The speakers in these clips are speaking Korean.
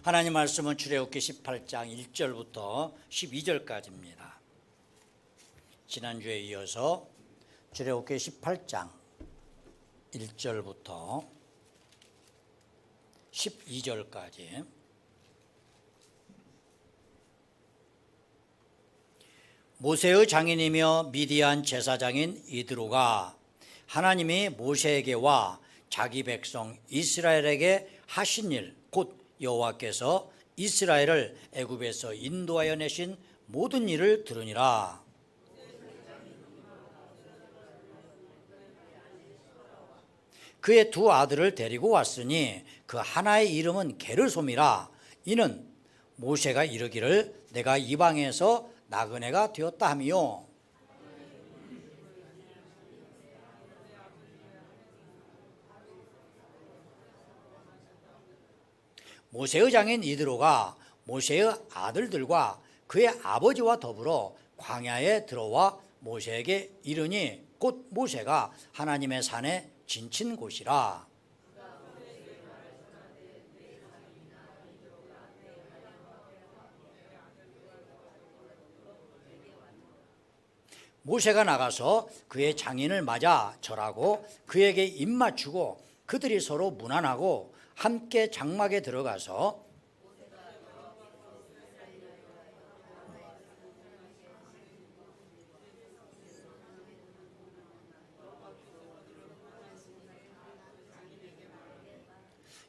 하나님 말씀은 출애굽기 18장 1절부터 12절까지입니다. 지난주에 이어서 출애굽기 18장 1절부터 12절까지 모세의 장인이며 미디안 제사장인 이드로가 하나님이 모세에게 와 자기 백성 이스라엘에게 하신 일 곧 여호와께서 이스라엘을 애굽에서 인도하여 내신 모든 일을 들으니라. 그의 두 아들을 데리고 왔으니 그 하나의 이름은 게르솜이라. 이는 모세가 이르기를 내가 이방에서 나그네가 되었다 하며 모세의 장인 이드로가 모세의 아들들과 그의 아버지와 더불어 광야에 들어와 모세에게 이르니 곧 모세가 하나님의 산에 지친 곳이라. 모세가 나가서 그의 장인을 맞아 절하고 그에게 입맞추고 그들이 서로 문안하고 함께 장막에 들어가서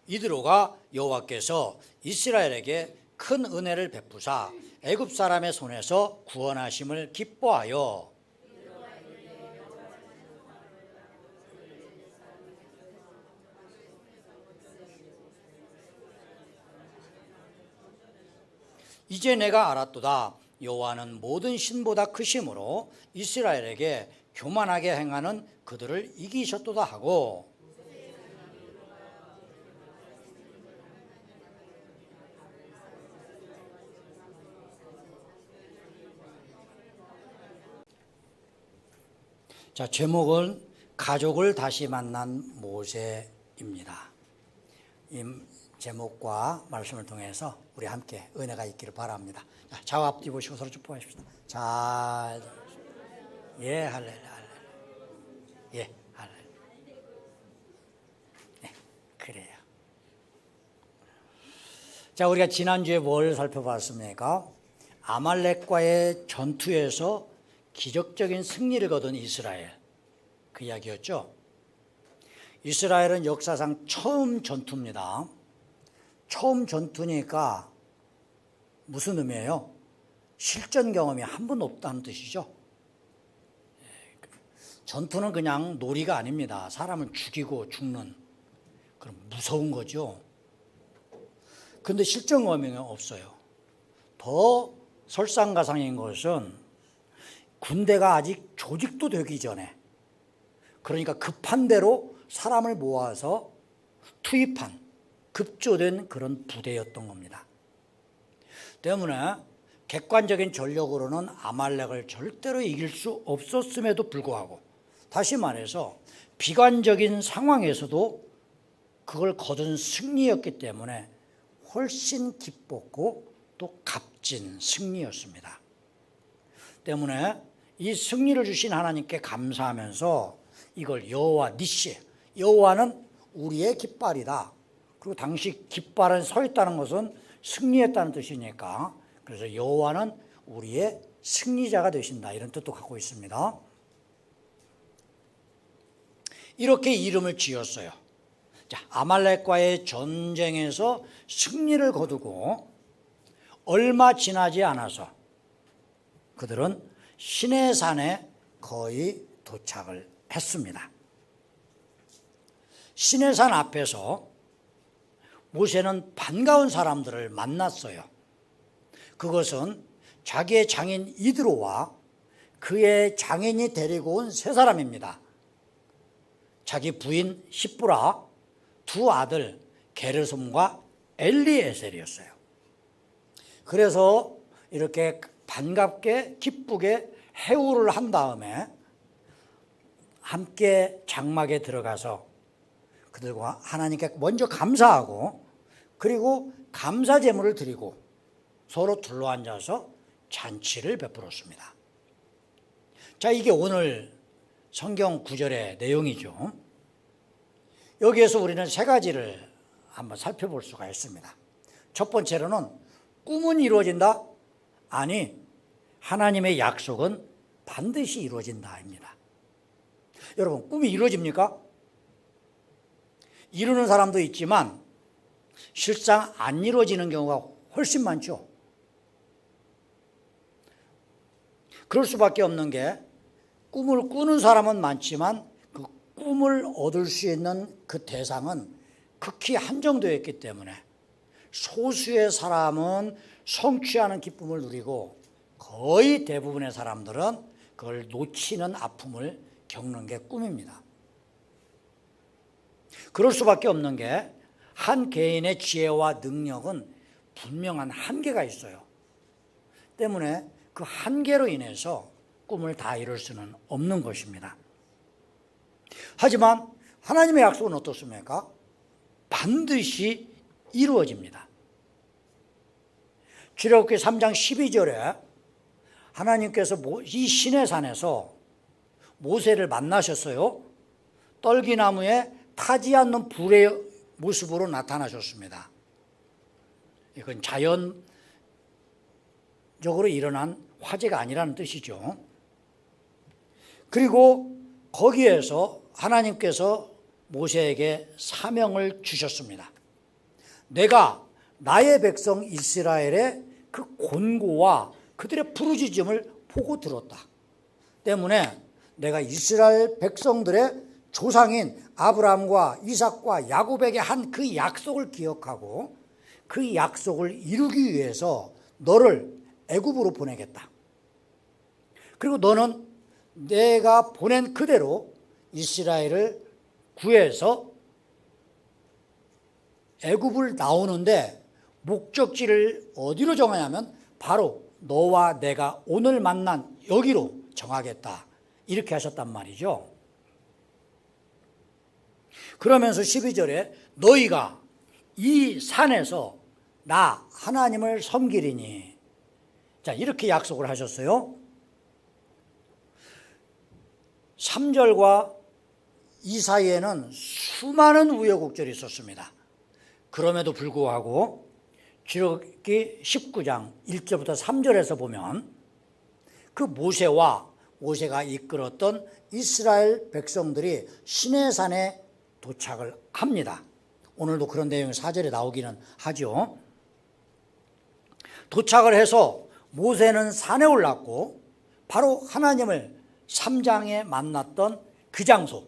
이드로가 여호와께서 이스라엘에게 큰 은혜를 베푸사 애굽 사람의 손에서 구원하심을 기뻐하여 이제 내가 알았도다. 여호와는 모든 신보다 크심으로 이스라엘에게 교만하게 행하는 그들을 이기셨도다 하고 자, 제목은 가족을 다시 만난 모세입니다. 이 제목과 말씀을 통해서 우리 함께 은혜가 있기를 바랍니다. 자, 좌우 앞뒤 보시고 서로 축복하십시다. 자, 예, 할렐루야, 예, 할렐루야. 네, 그래요. 자, 우리가 지난주에 뭘 살펴봤습니까? 아말렉과의 전투에서 기적적인 승리를 거둔 이스라엘, 그 이야기였죠. 이스라엘은 역사상 처음 전투입니다. 처음 전투니까 무슨 의미예요? 실전 경험이 한 번도 없다는 뜻이죠. 전투는 그냥 놀이가 아닙니다. 사람을 죽이고 죽는 그런 무서운 거죠. 그런데 실전 경험이 없어요. 더 설상가상인 것은 군대가 아직 조직도 되기 전에, 그러니까 급한 대로 사람을 모아서 투입한 급조된 그런 부대였던 겁니다. 때문에 객관적인 전력으로는 아말렉을 절대로 이길 수 없었음에도 불구하고, 다시 말해서 비관적인 상황에서도 그걸 거둔 승리였기 때문에 훨씬 기뻤고 또 값진 승리였습니다. 때문에 이 승리를 주신 하나님께 감사하면서 이걸 여호와 니시, 여호와는 우리의 깃발이다. 그리고 당시 깃발은 서 있다는 것은 승리했다는 뜻이니까, 그래서 여호와는 우리의 승리자가 되신다, 이런 뜻도 갖고 있습니다. 이렇게 이름을 지었어요. 자, 아말렉과의 전쟁에서 승리를 거두고 얼마 지나지 않아서 그들은 시내산에 거의 도착을 했습니다. 시내산 앞에서 모세는 반가운 사람들을 만났어요. 그것은 자기의 장인 이드로와 그의 장인이 데리고 온 세 사람입니다. 자기 부인 십브라, 두 아들 게르솜과 엘리에셀이었어요. 그래서 이렇게 반갑게 기쁘게 해우를 한 다음에 함께 장막에 들어가서 그들과 하나님께 먼저 감사하고 그리고 감사 제물을 드리고 서로 둘러앉아서 잔치를 베풀었습니다. 자, 이게 오늘 성경 구절의 내용이죠. 여기에서 우리는 세 가지를 한번 살펴볼 수가 있습니다. 첫 번째로는 꿈은 이루어진다? 아니, 하나님의 약속은 반드시 이루어진다입니다. 여러분, 꿈이 이루어집니까? 이루는 사람도 있지만 실상 안 이루어지는 경우가 훨씬 많죠. 그럴 수밖에 없는 게 꿈을 꾸는 사람은 많지만 그 꿈을 얻을 수 있는 그 대상은 극히 한정되어 있기 때문에 소수의 사람은 성취하는 기쁨을 누리고 거의 대부분의 사람들은 그걸 놓치는 아픔을 겪는 게 꿈입니다. 그럴 수밖에 없는 게 한 개인의 지혜와 능력은 분명한 한계가 있어요. 때문에 그 한계로 인해서 꿈을 다 이룰 수는 없는 것입니다. 하지만 하나님의 약속은 어떻습니까? 반드시 이루어집니다. 출애굽기 3장 12절에 하나님께서 이 시내산에서 모세를 만나셨어요. 떨기나무에 타지 않는 불의 모습으로 나타나셨습니다. 이건 자연적으로 일어난 화재가 아니라는 뜻이죠. 그리고 거기에서 하나님께서 모세에게 사명을 주셨습니다. 내가 나의 백성 이스라엘의 그 곤고와 그들의 부르짖음을 보고 들었다. 때문에 내가 이스라엘 백성들의 조상인 아브라함과 이삭과 야곱에게 한 그 약속을 기억하고 그 약속을 이루기 위해서 너를 애굽으로 보내겠다. 그리고 너는 내가 보낸 그대로 이스라엘을 구해서 애굽을 나오는데 목적지를 어디로 정하냐면 바로 너와 내가 오늘 만난 여기로 정하겠다. 이렇게 하셨단 말이죠. 그러면서 12절에 너희가 이 산에서 나 하나님을 섬기리니, 자, 이렇게 약속을 하셨어요. 3절과 이 사이에는 수많은 우여곡절이 있었습니다. 그럼에도 불구하고 출애굽기 19장 1절부터 3절에서 보면 그 모세가 이끌었던 이스라엘 백성들이 시내산에 도착을 합니다. 오늘도 그런 내용이 4절에 나오기는 하죠. 도착을 해서 모세는 산에 올랐고 바로 하나님을 3장에 만났던 그 장소,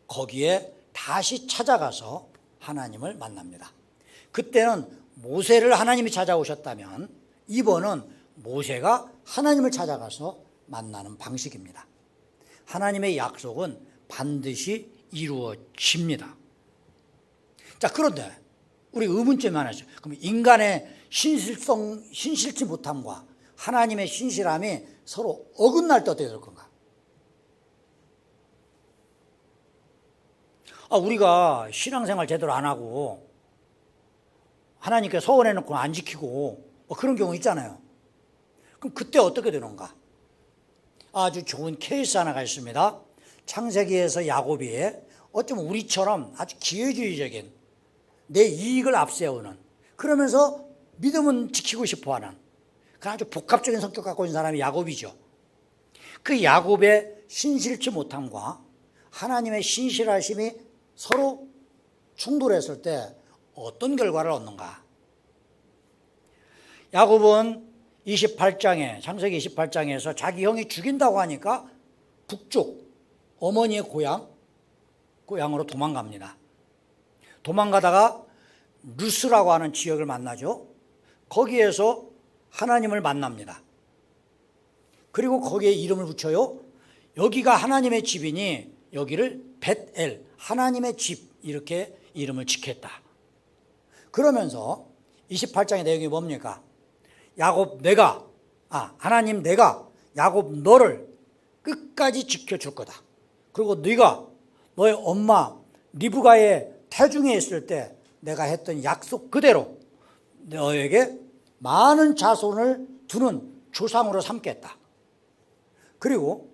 거기에 다시 찾아가서 하나님을 만납니다. 그때는 모세를 하나님이 찾아오셨다면 이번은 모세가 하나님을 찾아가서 만나는 방식입니다. 하나님의 약속은 반드시 이루어집니다. 자, 그런데 우리 의문점이 하나 있어요. 그럼 인간의 신실치 못함과 하나님의 신실함이 서로 어긋날 때 어떻게 될 건가? 우리가 신앙생활 제대로 안 하고 하나님께 서원해놓고 안 지키고 그런 경우 있잖아요. 그럼 그때 어떻게 되는가? 아주 좋은 케이스 하나가 있습니다. 창세기에서 야곱이 어쩌면 우리처럼 아주 기회주의적인 내 이익을 앞세우는, 그러면서 믿음은 지키고 싶어하는 그런 아주 복합적인 성격 갖고 있는 사람이 야곱이죠. 그 야곱의 신실치 못함과 하나님의 신실하심이 서로 충돌했을 때 어떤 결과를 얻는가? 야곱은 28장에, 창세기 28장에서 자기 형이 죽인다고 하니까 북쪽 어머니의 고향으로 도망갑니다. 도망가다가 루스라고 하는 지역을 만나죠. 거기에서 하나님을 만납니다. 그리고 거기에 이름을 붙여요. 여기가 하나님의 집이니 여기를 벳엘, 하나님의 집, 이렇게 이름을 짓겠다. 그러면서 28장의 내용이 뭡니까? 하나님 내가 야곱 너를 끝까지 지켜줄 거다. 그리고 네가 너의 엄마 리브가의 태중에 있을 때 내가 했던 약속 그대로 너에게 많은 자손을 두는 조상으로 삼겠다. 그리고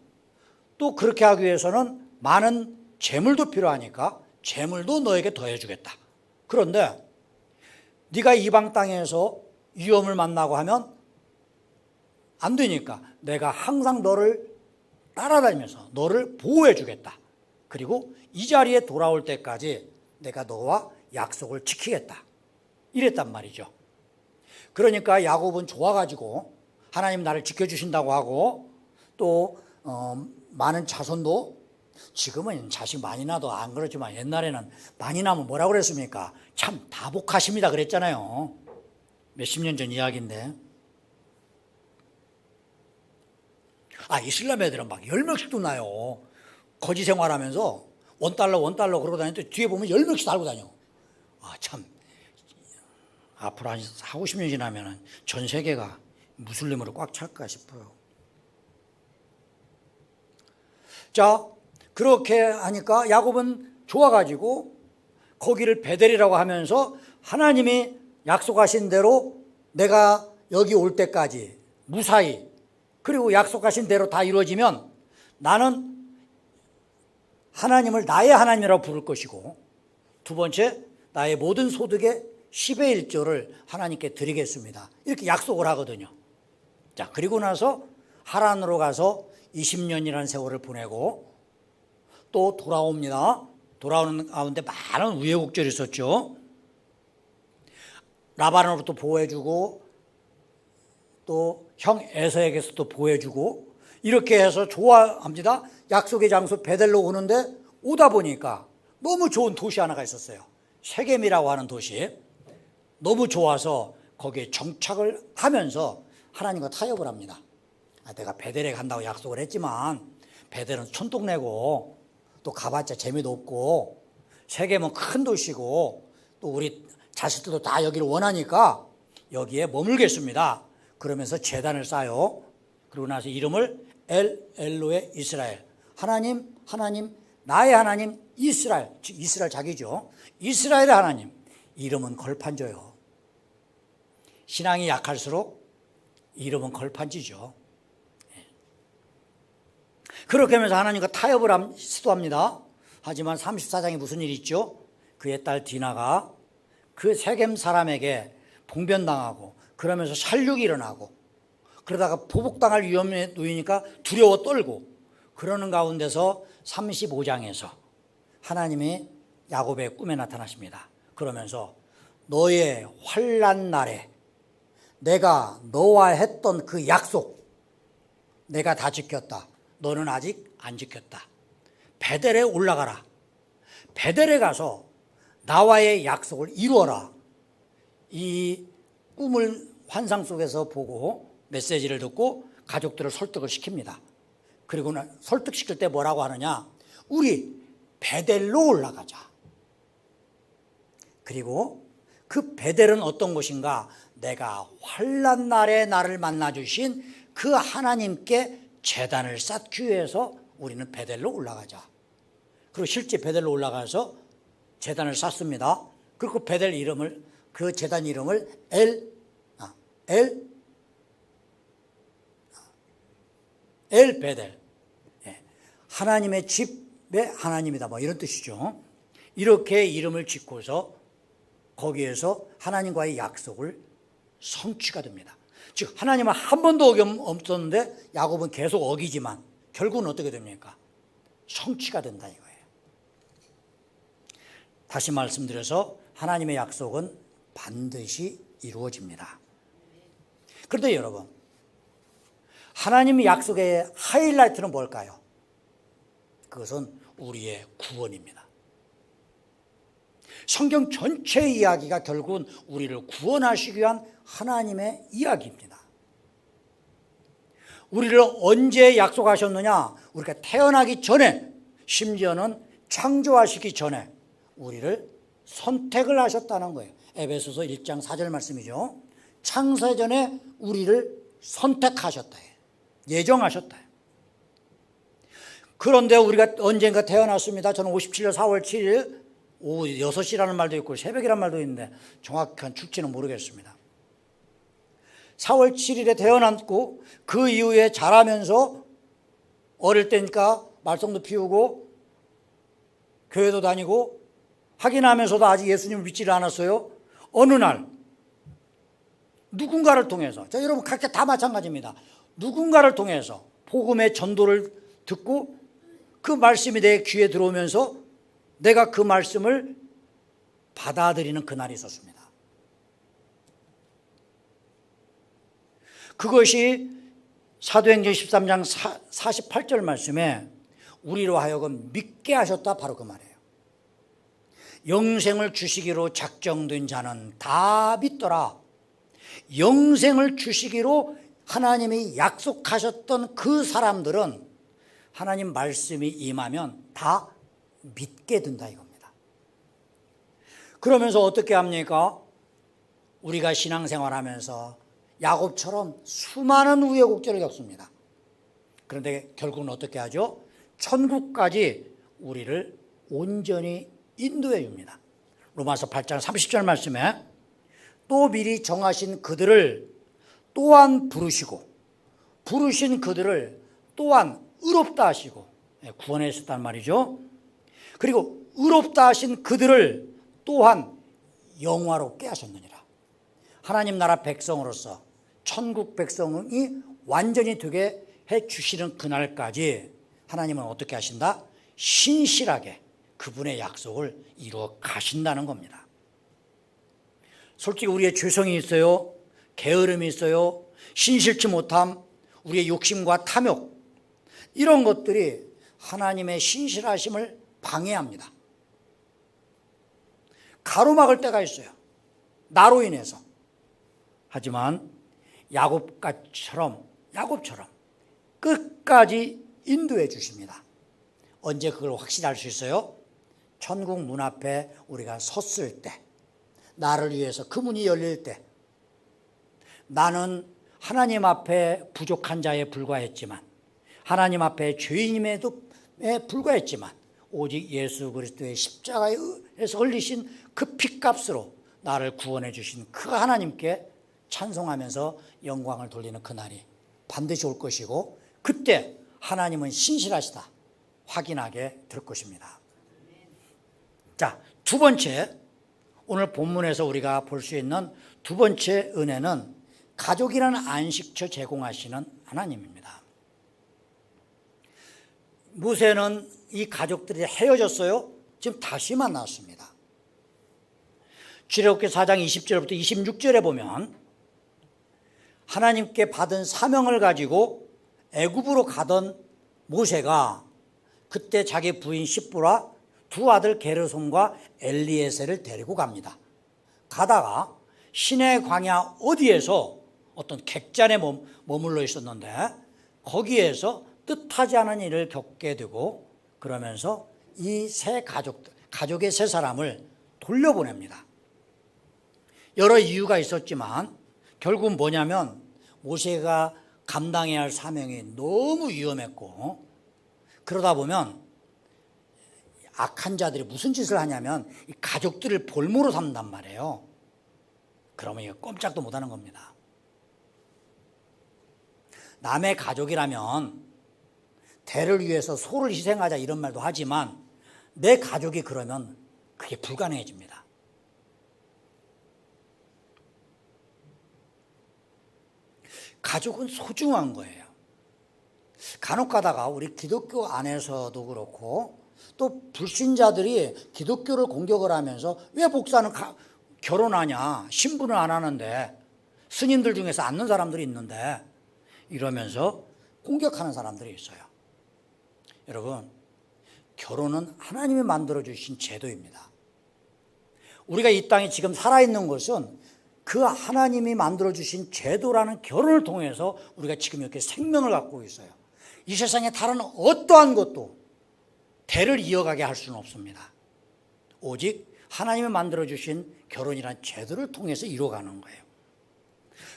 또 그렇게 하기 위해서는 많은 재물도 필요하니까 재물도 너에게 더해주겠다. 그런데 네가 이방 땅에서 위험을 만나고 하면 안 되니까 내가 항상 너를 따라다니면서 너를 보호해 주겠다. 그리고 이 자리에 돌아올 때까지 내가 너와 약속을 지키겠다. 이랬단 말이죠. 그러니까 야곱은 좋아가지고 하나님 나를 지켜주신다고 하고 또 많은 자손도 지금은 자식 많이 나도 안 그렇지만 옛날에는 많이 나면 뭐라고 그랬습니까? 참 다복하십니다 그랬잖아요. 몇십 년 전 이야기인데. 이슬람 애들은 막 10명씩도 나요. 거지 생활하면서 원달러 그러고 다니는데 뒤에 보면 10명씩 달고 다녀. 참 앞으로 한 4, 50년 지나면 전 세계가 무슬림으로 꽉 찰까 싶어요. 자, 그렇게 하니까 야곱은 좋아가지고 거기를 베델이라고 하면서 하나님이 약속하신 대로 내가 여기 올 때까지 무사히 그리고 약속하신 대로 다 이루어지면 나는 하나님을 나의 하나님이라고 부를 것이고 두 번째 나의 모든 소득의 10의 1조를 하나님께 드리겠습니다. 이렇게 약속을 하거든요. 자, 그리고 나서 하란으로 가서 20년이라는 세월을 보내고 또 돌아옵니다. 돌아오는 가운데 많은 우여곡절이 있었죠. 라반으로부터 보호해주고 또 형 에서에게서도 보호해주고 이렇게 해서 좋아합니다. 약속의 장소 베델로 오는데 오다 보니까 너무 좋은 도시 하나가 있었어요. 세겜이라고 하는 도시. 너무 좋아서 거기에 정착을 하면서 하나님과 타협을 합니다. 내가 베델에 간다고 약속을 했지만 베델은 촌동네고 또 가봤자 재미도 없고 세겜은 큰 도시고 또 우리 자식들도 다 여기를 원하니까 여기에 머물겠습니다. 그러면서 제단을 쌓아요. 그리고 나서 이름을 엘로의 이스라엘. 하나님, 나의 하나님 이스라엘, 즉 이스라엘 자기죠. 이스라엘의 하나님. 이름은 걸판져요. 신앙이 약할수록 이름은 걸판지죠. 그렇게 하면서 하나님과 타협을 시도합니다. 하지만 34장에 무슨 일이 있죠? 그의 딸 디나가 그 세겜 사람에게 봉변당하고 그러면서 살육이 일어나고 그러다가 보복당할 위험에 놓이니까 두려워 떨고 그러는 가운데서 35장에서 하나님이 야곱의 꿈에 나타나십니다. 그러면서 너의 환난 날에 내가 너와 했던 그 약속 내가 다 지켰다. 너는 아직 안 지켰다. 베델에 올라가라. 베델에 가서 나와의 약속을 이루어라. 이 꿈을 환상 속에서 보고 메시지를 듣고 가족들을 설득을 시킵니다. 그리고 설득시킬 때 뭐라고 하느냐? 우리 베델로 올라가자. 그리고 그 베델은 어떤 곳인가? 내가 환난 날에 나를 만나주신 그 하나님께 제단을 쌓기 위해서 우리는 베델로 올라가자. 그리고 실제 베델로 올라가서 제단을 쌓습니다. 그리고 베델 이름을 그 제단 이름을 엘 베델. 하나님의 집의 하나님이다. 뭐 이런 뜻이죠. 이렇게 이름을 짓고서 거기에서 하나님과의 약속을 성취가 됩니다. 즉 하나님은 한 번도 어김 없었는데 야곱은 계속 어기지만 결국은 어떻게 됩니까? 성취가 된다 이거예요. 다시 말씀드려서 하나님의 약속은 반드시 이루어집니다. 그런데 여러분, 하나님의 약속의 하이라이트는 뭘까요? 그것은 우리의 구원입니다. 성경 전체 이야기가 결국은 우리를 구원하시기 위한 하나님의 이야기입니다. 우리를 언제 약속하셨느냐? 우리가 태어나기 전에, 심지어는 창조하시기 전에 우리를 선택을 하셨다는 거예요. 에베소서 1장 4절 말씀이죠. 창세전에 우리를 선택하셨다. 예정하셨다. 그런데 우리가 언젠가 태어났습니다. 저는 57년 4월 7일 오후 6시라는 말도 있고 새벽이라는 말도 있는데 정확한 출지는 모르겠습니다. 4월 7일에 태어났고 그 이후에 자라면서 어릴 때니까 말썽도 피우고 교회도 다니고 하긴 하면서도 아직 예수님을 믿지를 않았어요. 어느 날 누군가를 통해서, 자 여러분 각자 다 마찬가지입니다. 누군가를 통해서 복음의 전도를 듣고 그 말씀이 내 귀에 들어오면서 내가 그 말씀을 받아들이는 그날이 있었습니다. 그것이 사도행전 13장 48절 말씀에 우리로 하여금 믿게 하셨다, 바로 그 말이에요. 영생을 주시기로 작정된 자는 다 믿더라. 영생을 주시기로 하나님이 약속하셨던 그 사람들은 하나님 말씀이 임하면 다 믿게 된다 이겁니다. 그러면서 어떻게 합니까? 우리가 신앙생활하면서 야곱처럼 수많은 우여곡절을 겪습니다. 그런데 결국은 어떻게 하죠? 천국까지 우리를 온전히 인도해 줍니다. 로마서 8장 30절 말씀에 또 미리 정하신 그들을 또한 부르시고 부르신 그들을 또한 의롭다 하시고, 구원하셨단 말이죠. 그리고 의롭다 하신 그들을 또한 영화롭게 하셨느니라. 하나님 나라 백성으로서 천국 백성이 완전히 되게 해 주시는 그날까지 하나님은 어떻게 하신다? 신실하게 그분의 약속을 이루어 가신다는 겁니다. 솔직히 우리의 죄성이 있어요. 게으름이 있어요. 신실치 못함, 우리의 욕심과 탐욕, 이런 것들이 하나님의 신실하심을 방해합니다. 가로막을 때가 있어요. 나로 인해서. 하지만 야곱처럼 끝까지 인도해 주십니다. 언제 그걸 확실히 알 수 있어요? 천국 문 앞에 우리가 섰을 때, 나를 위해서 그 문이 열릴 때, 나는 하나님 앞에 부족한 자에 불과했지만, 하나님 앞에 죄인임에도 불과했지만, 오직 예수 그리스도의 십자가에서 흘리신 그 피값으로 나를 구원해 주신 그 하나님께 찬송하면서 영광을 돌리는 그날이 반드시 올 것이고, 그때 하나님은 신실하시다 확인하게 될 것입니다. 자, 두 번째, 오늘 본문에서 우리가 볼 수 있는 두 번째 은혜는 가족이라는 안식처 제공하시는 하나님입니다. 모세는 이 가족들이 헤어졌어요. 지금 다시 만났습니다. 출애굽기 4장 20절부터 26절에 보면 하나님께 받은 사명을 가지고 애굽으로 가던 모세가 그때 자기 부인 시브라, 두 아들 게르솜과 엘리에셀을 데리고 갑니다. 가다가 시내 광야 어디에서 어떤 객잔에 머물러 있었는데 거기에서 뜻하지 않은 일을 겪게 되고, 그러면서 이 가족의 세 사람을 돌려보냅니다. 여러 이유가 있었지만 결국 뭐냐면 모세가 감당해야 할 사명이 너무 위험했고, 그러다 보면 악한 자들이 무슨 짓을 하냐면 이 가족들을 볼모로 삼단 말이에요. 그러면 이거 꼼짝도 못하는 겁니다. 남의 가족이라면 대를 위해서 소를 희생하자 이런 말도 하지만 내 가족이 그러면 그게 불가능해집니다. 가족은 소중한 거예요. 간혹 가다가 우리 기독교 안에서도 그렇고 또 불신자들이 기독교를 공격을 하면서 왜 목사는 결혼하냐, 신부는 안 하는데, 스님들 중에서 앉는 사람들이 있는데, 이러면서 공격하는 사람들이 있어요. 여러분, 결혼은 하나님이 만들어주신 제도입니다. 우리가 이 땅에 지금 살아있는 것은 그 하나님이 만들어주신 제도라는 결혼을 통해서 우리가 지금 이렇게 생명을 갖고 있어요. 이 세상에 다른 어떠한 것도 대를 이어가게 할 수는 없습니다. 오직 하나님이 만들어주신 결혼이라는 제도를 통해서 이루어가는 거예요.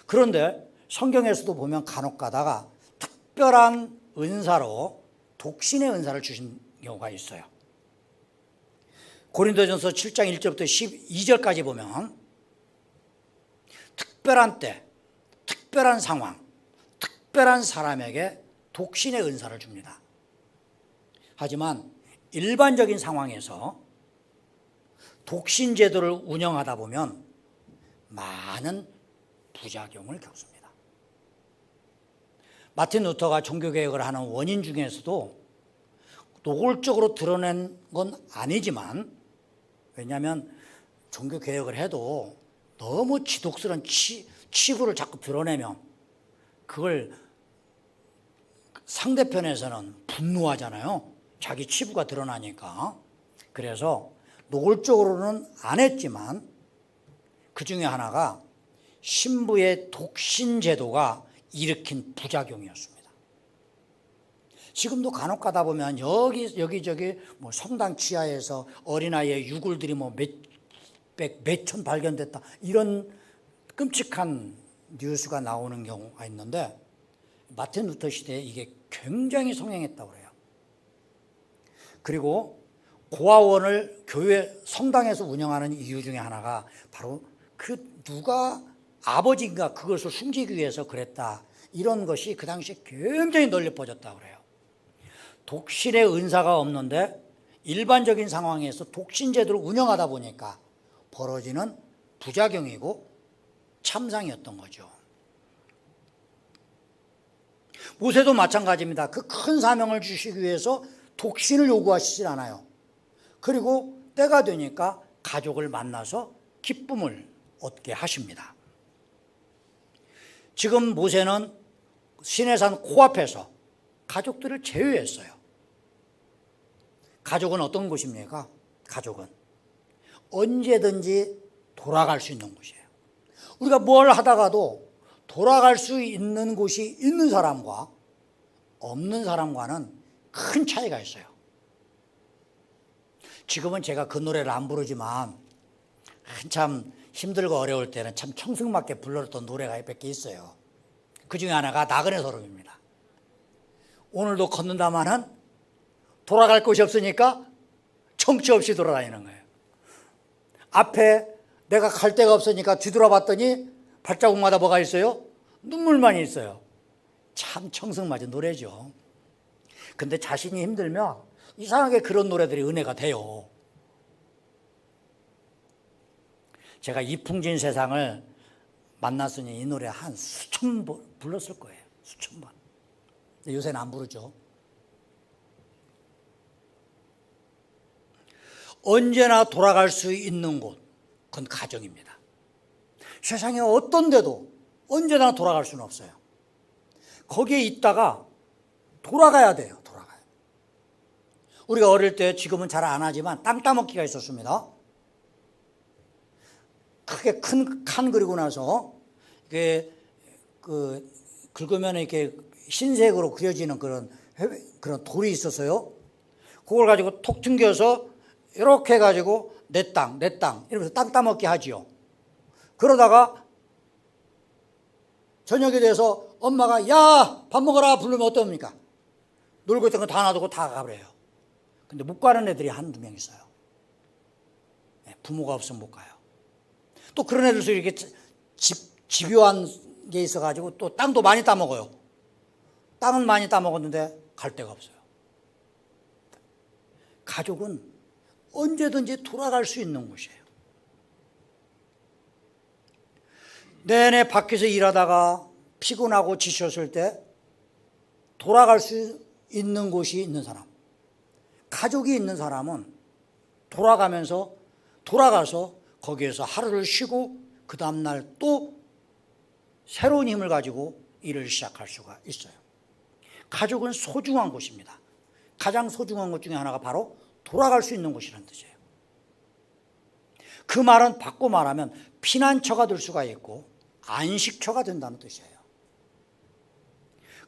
그런데 성경에서도 보면 간혹 가다가 특별한 은사로 독신의 은사를 주신 경우가 있어요. 고린도전서 7장 1절부터 12절까지 보면 특별한 때, 특별한 상황, 특별한 사람에게 독신의 은사를 줍니다. 하지만 일반적인 상황에서 독신 제도를 운영하다 보면 많은 부작용을 겪습니다. 마틴 루터가 종교개혁을 하는 원인 중에서도 노골적으로 드러낸 건 아니지만, 왜냐하면 종교개혁을 해도 너무 지독스러운 치부를 자꾸 드러내면 그걸 상대편에서는 분노하잖아요. 자기 치부가 드러나니까. 그래서 노골적으로는 안 했지만 그 중에 하나가 신부의 독신 제도가 일으킨 부작용이었습니다. 지금도 간혹 가다 보면 여기저기 뭐 성당 지하에서 어린아이의 유골들이 뭐 몇천 발견됐다, 이런 끔찍한 뉴스가 나오는 경우가 있는데, 마틴 루터 시대에 이게 굉장히 성행했다고 그래요. 그리고 고아원을 교회 성당에서 운영하는 이유 중에 하나가 바로 그 누가 아버지인가 그것을 숨기기 위해서 그랬다, 이런 것이 그 당시에 굉장히 널리 퍼졌다고 그래요. 독신의 은사가 없는데 일반적인 상황에서 독신 제도를 운영하다 보니까 벌어지는 부작용이고 참상이었던 거죠. 모세도 마찬가지입니다. 그 큰 사명을 주시기 위해서 독신을 요구하시질 않아요. 그리고 때가 되니까 가족을 만나서 기쁨을 얻게 하십니다. 지금 모세는 시내산 코앞에서 가족들을 제외했어요. 가족은 어떤 곳입니까? 가족은 언제든지 돌아갈 수 있는 곳이에요. 우리가 뭘 하다가도 돌아갈 수 있는 곳이 있는 사람과 없는 사람과는 큰 차이가 있어요. 지금은 제가 그 노래를 안 부르지만 한참 힘들고 어려울 때는 참 청승맞게 불렀던 노래가 몇 개 있어요. 그 중에 하나가 나그네 서름입니다. 오늘도 걷는다마는 돌아갈 곳이 없으니까 정처 없이 돌아다니는 거예요. 앞에 내가 갈 데가 없으니까 뒤돌아봤더니 발자국마다 뭐가 있어요? 눈물만 있어요. 참 청승맞은 노래죠. 근데 자신이 힘들면 이상하게 그런 노래들이 은혜가 돼요. 제가 이풍진 세상을 만났으니 이 노래 한 수천 번 불렀을 거예요. 수천 번. 근데 요새는 안 부르죠. 언제나 돌아갈 수 있는 곳, 그건 가정입니다. 세상에 어떤 데도 언제나 돌아갈 수는 없어요. 거기에 있다가 돌아가야 돼요. 돌아가요. 우리가 어릴 때, 지금은 잘 안 하지만 땅 따먹기가 있었습니다. 크게 큰 칸 그리고 나서 이게 긁으면 이렇게 흰색으로 그려지는 그런 돌이 있었어요. 그걸 가지고 톡 튕겨서 이렇게 해가지고 내 땅 이러면서 땅 따먹기 하지요. 그러다가 저녁이 돼서 엄마가 야, 밥 먹어라 부르면 어떻습니까? 놀고 있던 거 다 놔두고 다 가버려요. 근데 못 가는 애들이 한두 명 있어요. 부모가 없으면 못 가요. 또 그런 애들도 이렇게 집요한 게 있어가지고 또 땅도 많이 따먹어요. 땅은 많이 따먹었는데 갈 데가 없어요. 가족은 언제든지 돌아갈 수 있는 곳이에요. 내내 밖에서 일하다가 피곤하고 지쳤을 때 돌아갈 수 있는 곳이 있는 사람, 가족이 있는 사람은 돌아가서 거기에서 하루를 쉬고 그 다음날 또 새로운 힘을 가지고 일을 시작할 수가 있어요. 가족은 소중한 곳입니다. 가장 소중한 것 중에 하나가 바로 돌아갈 수 있는 곳이라는 뜻이에요. 그 말은 바꿔 말하면 피난처가 될 수가 있고 안식처가 된다는 뜻이에요.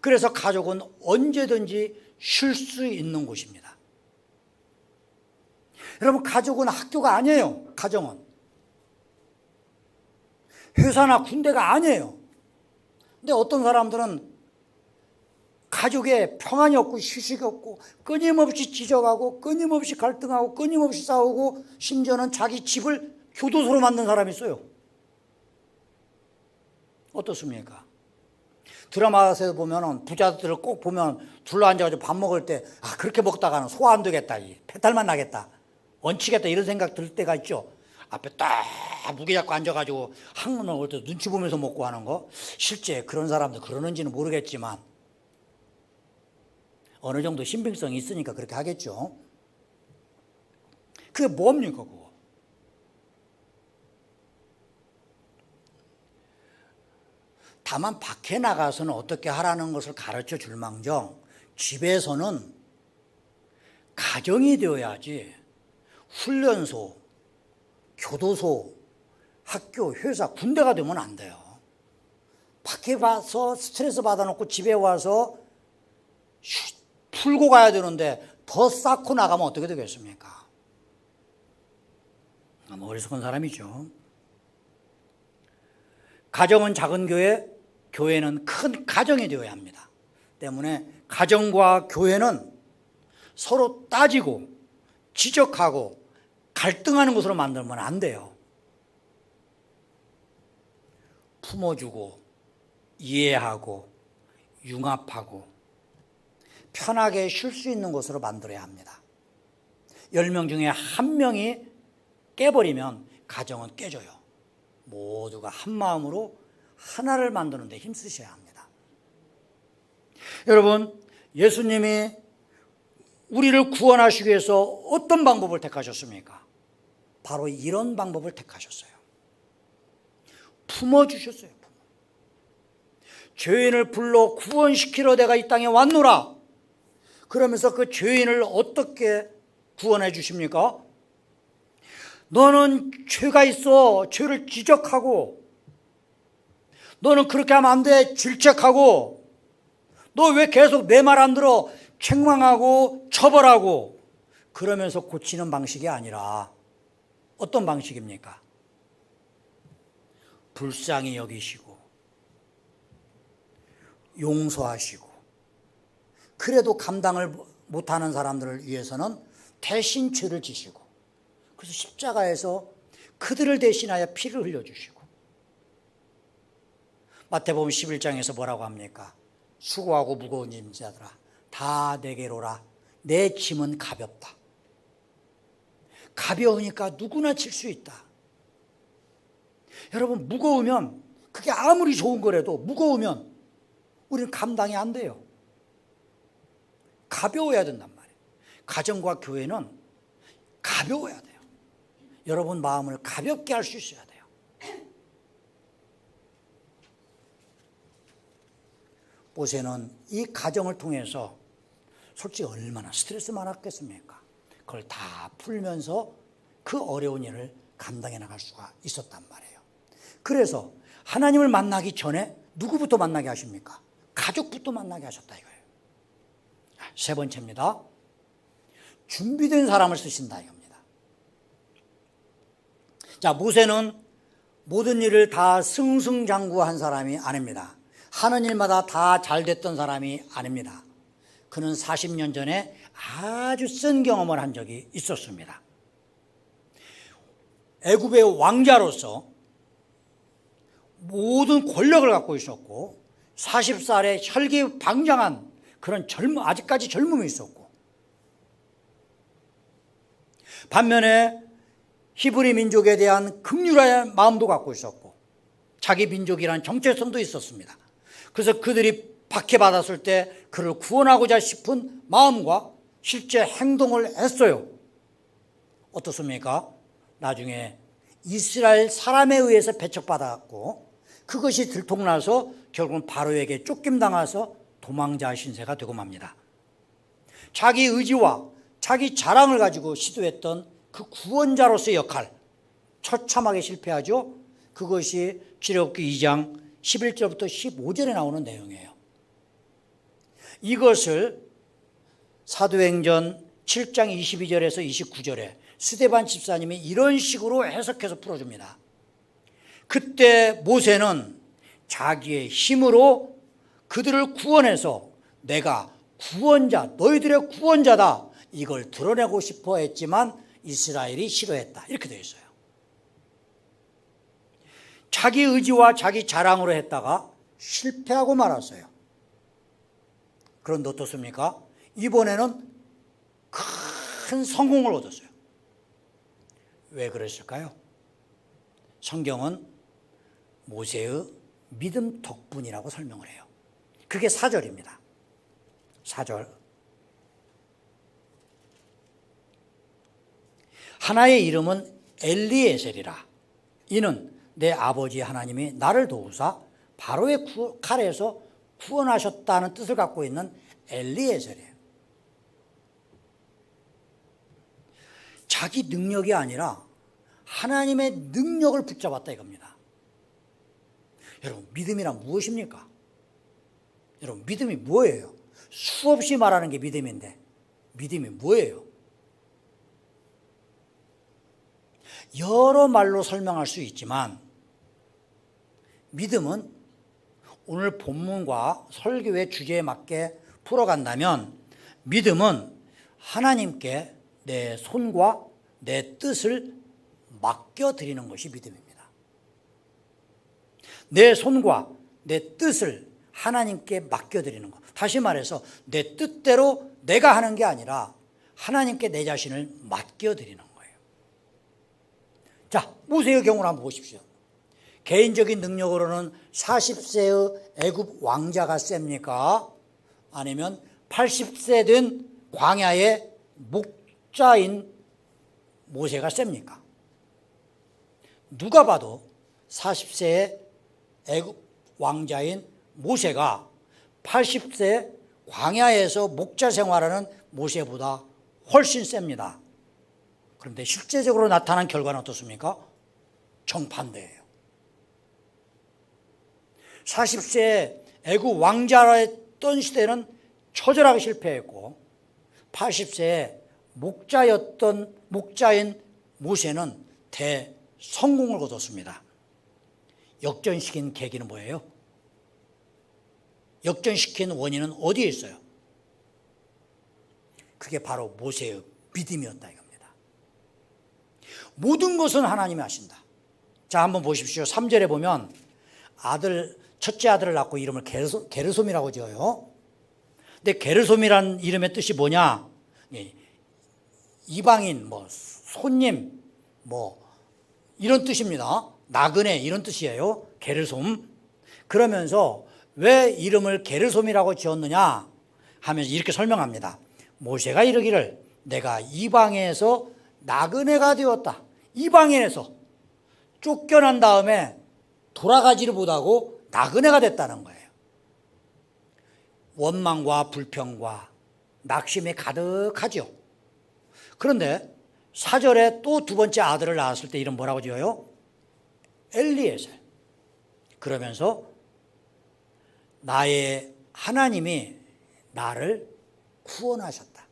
그래서 가족은 언제든지 쉴 수 있는 곳입니다. 여러분, 가족은 학교가 아니에요. 가정은 회사나 군대가 아니에요. 근데 어떤 사람들은 가족에 평안이 없고 휴식이 없고 끊임없이 지적하고 끊임없이 갈등하고 끊임없이 싸우고 심지어는 자기 집을 교도소로 만든 사람이 있어요. 어떻습니까? 드라마에서 보면 부자들을 꼭 보면 둘러앉아가지고 밥 먹을 때 그렇게 먹다가는 소화 안 되겠다, 배탈만 나겠다, 얹히겠다 이런 생각 들 때가 있죠. 앞에 딱 무게 잡고 앉아가지고 한번 먹을 때 눈치 보면서 먹고 하는 거. 실제 그런 사람들 그러는지는 모르겠지만 어느 정도 신빙성이 있으니까 그렇게 하겠죠. 그게 뭡니까 그거? 다만 밖에 나가서는 어떻게 하라는 것을 가르쳐 줄망정 집에서는 가정이 되어야지 훈련소, 교도소, 학교, 회사, 군대가 되면 안 돼요. 밖에 가서 스트레스 받아놓고 집에 와서 풀고 가야 되는데 더 쌓고 나가면 어떻게 되겠습니까? 어리석은 사람이죠. 가정은 작은 교회, 교회는 큰 가정이 되어야 합니다. 때문에 가정과 교회는 서로 따지고 지적하고 갈등하는 것으로 만들면 안 돼요. 품어주고 이해하고 융합하고 편하게 쉴 수 있는 곳으로 만들어야 합니다. 10명 중에 1명이 깨버리면 가정은 깨져요. 모두가 한 마음으로 하나를 만드는 데 힘쓰셔야 합니다. 여러분, 예수님이 우리를 구원하시기 위해서 어떤 방법을 택하셨습니까? 바로 이런 방법을 택하셨어요. 품어주셨어요. 죄인을 불러 구원시키러 내가 이 땅에 왔노라. 그러면서 그 죄인을 어떻게 구원해 주십니까? 너는 죄가 있어. 죄를 지적하고 너는 그렇게 하면 안 돼. 질책하고 너 왜 계속 내 말 안 들어. 책망하고 처벌하고 그러면서 고치는 방식이 아니라 어떤 방식입니까? 불쌍히 여기시고 용서하시고 그래도 감당을 못하는 사람들을 위해서는 대신 죄를 지시고 그래서 십자가에서 그들을 대신하여 피를 흘려주시고 마태복음 11장에서 뭐라고 합니까? 수고하고 무거운 짐자들아 다 내게로 오라. 내 짐은 가볍다. 가벼우니까 누구나 질 수 있다. 여러분 무거우면 그게 아무리 좋은 거라도 무거우면 우리는 감당이 안 돼요. 가벼워야 된단 말이에요. 가정과 교회는 가벼워야 돼요. 여러분 마음을 가볍게 할 수 있어야 돼요. 모세는 이 가정을 통해서 솔직히 얼마나 스트레스 많았겠습니까? 그걸 다 풀면서 그 어려운 일을 감당해 나갈 수가 있었단 말이에요. 그래서 하나님을 만나기 전에 누구부터 만나게 하십니까? 가족부터 만나게 하셨다 이거예요. 세 번째입니다. 준비된 사람을 쓰신다 이겁니다. 자, 모세는 모든 일을 다 승승장구한 사람이 아닙니다. 하는 일마다 다 잘됐던 사람이 아닙니다. 그는 40년 전에 아주 쓴 경험을 한 적이 있었습니다. 애굽의 왕자로서 모든 권력을 갖고 있었고 40살에 혈기방장한 그런 아직까지 젊음이 있었고 반면에 히브리 민족에 대한 긍휼한 마음도 갖고 있었고 자기 민족이라는 정체성도 있었습니다. 그래서 그들이 박해받았을 때 그를 구원하고자 싶은 마음과 실제 행동을 했어요. 어떻습니까? 나중에 이스라엘 사람에 의해서 배척받았고 그것이 들통나서 결국은 바로에게 쫓김당해서 도망자 신세가 되고 맙니다. 자기 의지와 자기 자랑을 가지고 시도했던 그 구원자로서의 역할 처참하게 실패하죠. 그것이 출애굽기 2장 11절부터 15절에 나오는 내용이에요. 이것을 사도행전 7장 22절에서 29절에 스데반 집사님이 이런 식으로 해석해서 풀어줍니다. 그때 모세는 자기의 힘으로 그들을 구원해서 내가 구원자, 너희들의 구원자다, 이걸 드러내고 싶어 했지만 이스라엘이 싫어했다, 이렇게 되어 있어요. 자기 의지와 자기 자랑으로 했다가 실패하고 말았어요. 그런데 어떻습니까? 이번에는 큰 성공을 얻었어요. 왜 그랬을까요? 성경은 모세의 믿음 덕분이라고 설명을 해요. 그게 4절입니다. 4절. 하나의 이름은 엘리에셀이라. 이는 내 아버지 하나님이 나를 도우사 바로의 칼에서 구원하셨다는 뜻을 갖고 있는 엘리에셀이에요. 자기 능력이 아니라 하나님의 능력을 붙잡았다 이겁니다. 여러분, 믿음이란 무엇입니까? 여러분, 믿음이 뭐예요? 수없이 말하는 게 믿음인데 믿음이 뭐예요? 여러 말로 설명할 수 있지만 믿음은 오늘 본문과 설교의 주제에 맞게 풀어간다면 믿음은 하나님께 내 손과 내 뜻을 맡겨드리는 것이 믿음입니다. 내 손과 내 뜻을 하나님께 맡겨드리는 것. 다시 말해서 내 뜻대로 내가 하는 게 아니라 하나님께 내 자신을 맡겨드리는 거예요. 자, 모세의 경우를 한번 보십시오. 개인적인 능력으로는 40세의 애굽 왕자가 셉니까? 아니면 80세 된 광야의 목자인 모세가 셉니까? 누가 봐도 40세의 애굽 왕자인 모세가 80세 광야에서 목자 생활하는 모세보다 훨씬 셉니다. 그런데 실제적으로 나타난 결과는 어떻습니까? 정반대예요. 40세 애굽 왕자였던 시대는 처절하게 실패했고 80세에 목자인 모세는 대성공을 거뒀습니다. 역전시킨 계기는 뭐예요? 역전시킨 원인은 어디에 있어요? 그게 바로 모세의 믿음이었다 이겁니다. 모든 것은 하나님이 하신다. 자, 한번 보십시오. 3절에 보면 첫째 아들을 낳고 이름을 게르솜이라고 지어요. 근데 게르솜이란 이름의 뜻이 뭐냐? 이방인, 손님, 이런 뜻입니다. 나그네 이런 뜻이에요. 게르솜. 그러면서 왜 이름을 게르솜이라고 지었느냐 하면서 이렇게 설명합니다. 모세가 이르기를 내가 이방에서 나그네가 되었다. 이방인에서 쫓겨난 다음에 돌아가지를 못하고 나그네가 됐다는 거예요. 원망과 불평과 낙심이 가득하죠. 그런데 4절에 또 두 번째 아들을 낳았을 때 이름 뭐라고 지어요? 엘리에셀. 그러면서 나의 하나님이 나를 구원하셨다.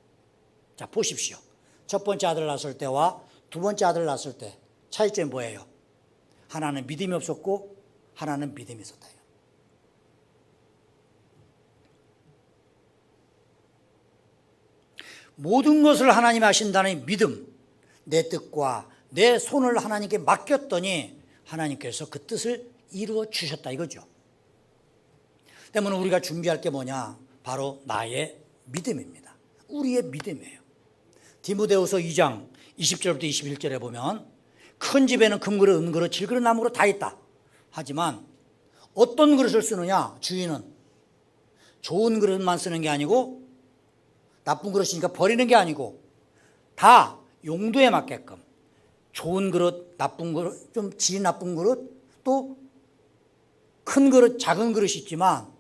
자, 보십시오. 첫 번째 아들 낳았을 때와 두 번째 아들 낳았을 때 차이점이 뭐예요? 하나는 믿음이 없었고 하나는 믿음이 있었다. 모든 것을 하나님이 하신다는 믿음, 내 뜻과 내 손을 하나님께 맡겼더니 하나님께서 그 뜻을 이루어 주셨다 이거죠. 때문에 우리가 준비할 게 뭐냐? 바로 나의 믿음입니다. 우리의 믿음이에요. 디모데후서 2장 20절부터 21절에 보면 큰 집에는 금그릇, 은그릇, 질그릇, 나무그릇 다 있다. 하지만 어떤 그릇을 쓰느냐? 주인은 좋은 그릇만 쓰는 게 아니고 나쁜 그릇이니까 버리는 게 아니고 다 용도에 맞게끔 좋은 그릇, 나쁜 그릇, 좀 질이 나쁜 그릇, 또 큰 그릇, 작은 그릇이 있지만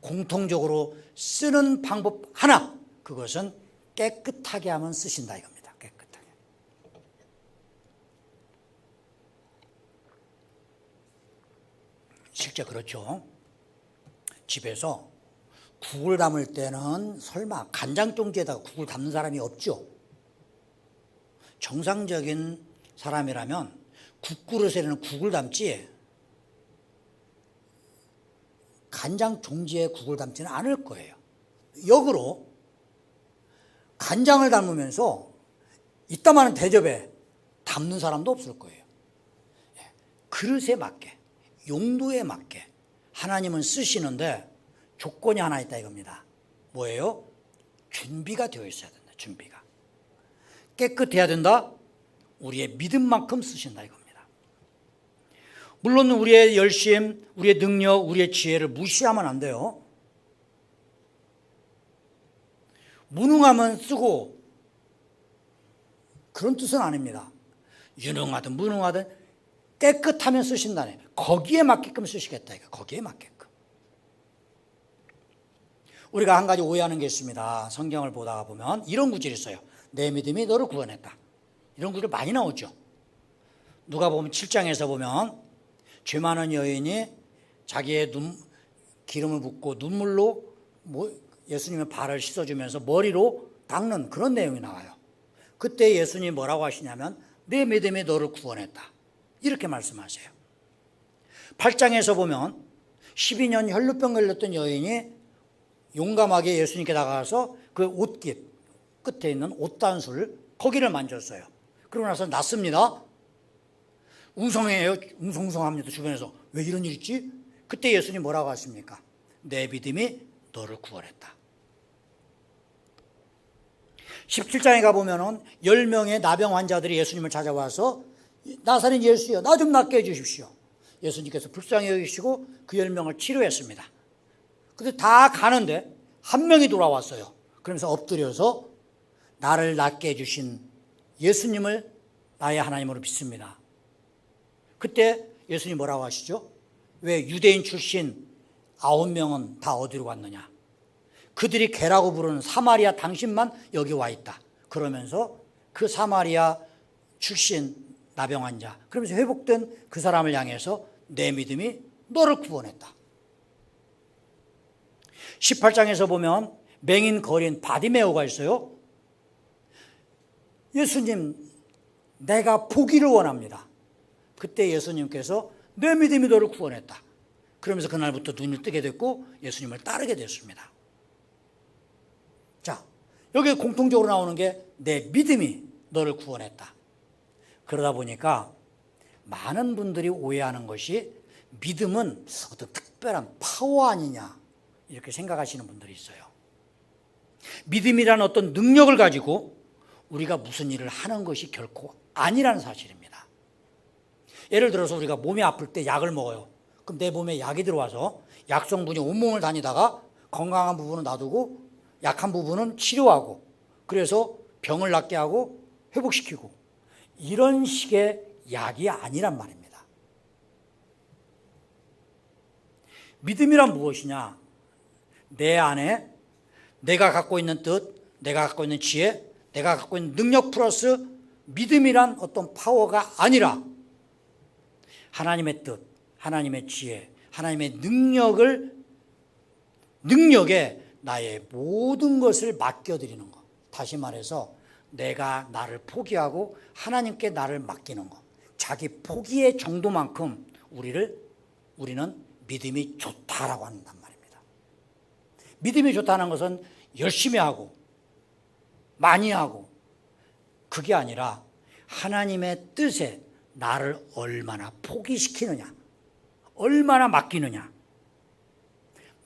공통적으로 쓰는 방법 하나, 그것은 깨끗하게 하면 쓰신다 이겁니다. 깨끗하게. 실제 그렇죠. 집에서 국을 담을 때는 설마 간장종지에다가 국을 담는 사람이 없죠. 정상적인 사람이라면 국그릇에는 국을 담지 간장종지에 국을 담지는 않을 거예요. 역으로 간장을 담으면서 이따만한 대접에 담는 사람도 없을 거예요. 그릇에 맞게, 용도에 맞게 하나님은 쓰시는데 조건이 하나 있다 이겁니다. 뭐예요? 준비가 되어 있어야 된다. 준비가. 깨끗해야 된다. 우리의 믿음만큼 쓰신다 이겁니다. 물론 우리의 열심, 우리의 능력, 우리의 지혜를 무시하면 안 돼요. 무능하면 쓰고 그런 뜻은 아닙니다. 유능하든 무능하든 깨끗하면 쓰신다네. 거기에 맞게끔 쓰시겠다. 거기에 맞게끔. 우리가 한 가지 오해하는 게 있습니다. 성경을 보다가 보면 이런 구절이 있어요. 내 믿음이 너를 구원했다. 이런 구절 많이 나오죠. 누가 보면 7장에서 보면 죄 많은 여인이 자기의 기름을 붓고 눈물로 예수님의 발을 씻어주면서 머리로 닦는 그런 내용이 나와요. 그때 예수님이 뭐라고 하시냐면 내 믿음이 너를 구원했다. 이렇게 말씀하세요. 8장에서 보면 12년 혈루병 걸렸던 여인이 용감하게 예수님께 다가가서 그 옷깃 끝에 있는 옷단술 거기를 만졌어요. 그러고 나서 낫습니다. 웅성해요. 웅성합니다. 주변에서 왜 이런 일 있지? 그때 예수님 뭐라고 하십니까? 내 믿음이 너를 구원했다. 17장에 가보면 10명의 나병 환자들이 예수님을 찾아와서 나사렛 예수여 나 좀 낫게 해주십시오. 예수님께서 불쌍히 여기시고 그 10명을 치료했습니다. 근데 다 가는데 한 명이 돌아왔어요. 그러면서 엎드려서 나를 낫게 해주신 예수님을 나의 하나님으로 믿습니다. 그때 예수님 뭐라고 하시죠? 왜 유대인 출신 9명은 다 어디로 갔느냐? 그들이 개라고 부르는 사마리아 당신만 여기 와 있다. 그러면서 그 사마리아 출신 나병 환자, 그러면서 회복된 그 사람을 향해서 내 믿음이 너를 구원했다. 18장에서 보면 맹인 거린 바디메오가 있어요. 예수님, 내가 보기를 원합니다. 그때 예수님께서 내 믿음이 너를 구원했다. 그러면서 그날부터 눈을 뜨게 됐고 예수님을 따르게 됐습니다. 자, 여기 공통적으로 나오는 게 내 믿음이 너를 구원했다. 그러다 보니까 많은 분들이 오해하는 것이 믿음은 어떤 특별한 파워 아니냐 이렇게 생각하시는 분들이 있어요. 믿음이란 어떤 능력을 가지고 우리가 무슨 일을 하는 것이 결코 아니라는 사실입니다. 예를 들어서 우리가 몸이 아플 때 약을 먹어요. 그럼 내 몸에 약이 들어와서 약성분이 온몸을 다니다가 건강한 부분은 놔두고 약한 부분은 치료하고 그래서 병을 낫게 하고 회복시키고 이런 식의 약이 아니란 말입니다. 믿음이란 무엇이냐? 내 안에 내가 갖고 있는 뜻, 내가 갖고 있는 지혜, 내가 갖고 있는 능력 플러스 믿음이란 어떤 파워가 아니라 하나님의 뜻, 하나님의 지혜, 하나님의 능력에 나의 모든 것을 맡겨드리는 것. 다시 말해서 내가 나를 포기하고 하나님께 나를 맡기는 것. 자기 포기의 정도만큼 우리는 믿음이 좋다라고 한단 말입니다. 믿음이 좋다는 것은 열심히 하고 많이 하고 그게 아니라 하나님의 뜻에 나를 얼마나 포기시키느냐, 얼마나 맡기느냐.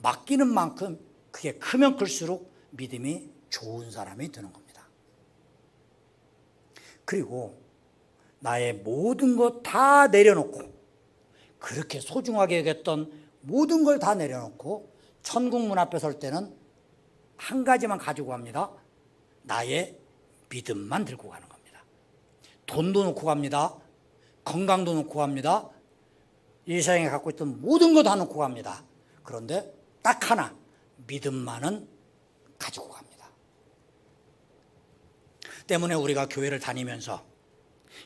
맡기는 만큼 그게 크면 클수록 믿음이 좋은 사람이 되는 겁니다. 그리고 나의 모든 것 다 내려놓고 그렇게 소중하게 여겼던 모든 걸 다 내려놓고 천국 문 앞에 설 때는 한 가지만 가지고 갑니다. 나의 믿음만 들고 가는 겁니다. 돈도 놓고 갑니다. 건강도 놓고 갑니다. 이 세상에 갖고 있던 모든 거 다 놓고 갑니다. 그런데 딱 하나 믿음만은 가지고 갑니다. 때문에 우리가 교회를 다니면서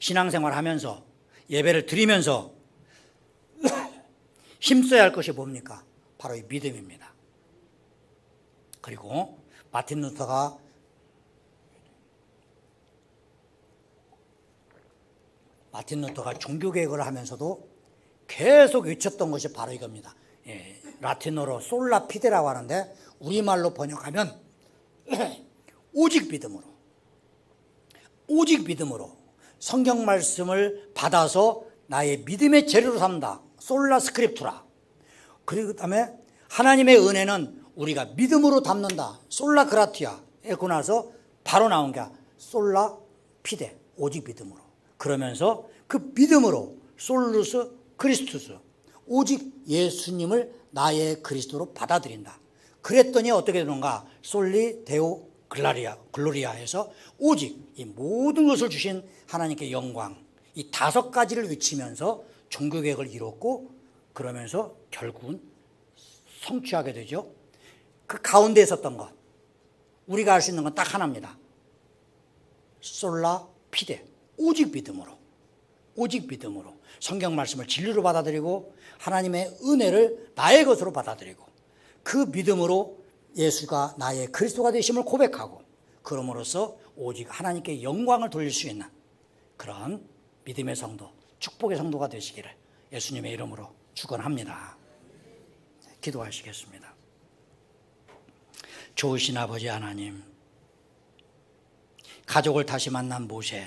신앙생활하면서 예배를 드리면서 힘써야 할 것이 뭡니까? 바로 이 믿음입니다. 그리고 마틴 루터가 종교개혁을 하면서도 계속 외쳤던 것이 바로 이겁니다. 라틴어로 솔라 피데라고 하는데 우리말로 번역하면 오직 믿음으로, 오직 믿음으로 성경 말씀을 받아서 나의 믿음의 재료로 삼다. 솔라 스크립투라. 그리고 그다음에 하나님의 은혜는 우리가 믿음으로 담는다. 솔라 그라티아. 했고 나서 바로 나온 게 솔라 피데. 오직 믿음으로. 그러면서 그 믿음으로 솔루스 크리스투스. 오직 예수님을 나의 그리스도로 받아들인다. 그랬더니 어떻게 되는가? 솔리 데오 글로리아에서 오직 이 모든 것을 주신 하나님께 영광, 이 5가지를 외치면서 종교개혁을 이뤘고, 그러면서 결국은 성취하게 되죠. 그 가운데 있었던 것, 우리가 할 수 있는 건 딱 하나입니다. 솔라 피데, 오직 믿음으로, 오직 믿음으로 성경 말씀을 진리로 받아들이고 하나님의 은혜를 나의 것으로 받아들이고 그 믿음으로 예수가 나의 그리스도가 되심을 고백하고, 그럼으로써 오직 하나님께 영광을 돌릴 수 있는 그런 믿음의 성도, 축복의 성도가 되시기를 예수님의 이름으로 축원합니다. 기도하시겠습니다. 좋으신 아버지 하나님, 가족을 다시 만난 모세,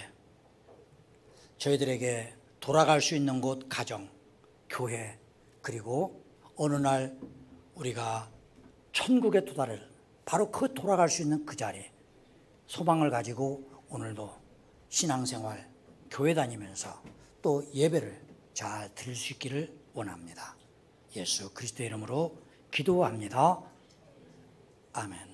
저희들에게 돌아갈 수 있는 곳 가정, 교회, 그리고 어느 날 우리가 천국에 도달을, 바로 그 돌아갈 수 있는 그 자리, 소망을 가지고 오늘도 신앙생활, 교회 다니면서 또 예배를 잘 드릴 수 있기를 원합니다. 예수 그리스도의 이름으로 기도합니다. 아멘.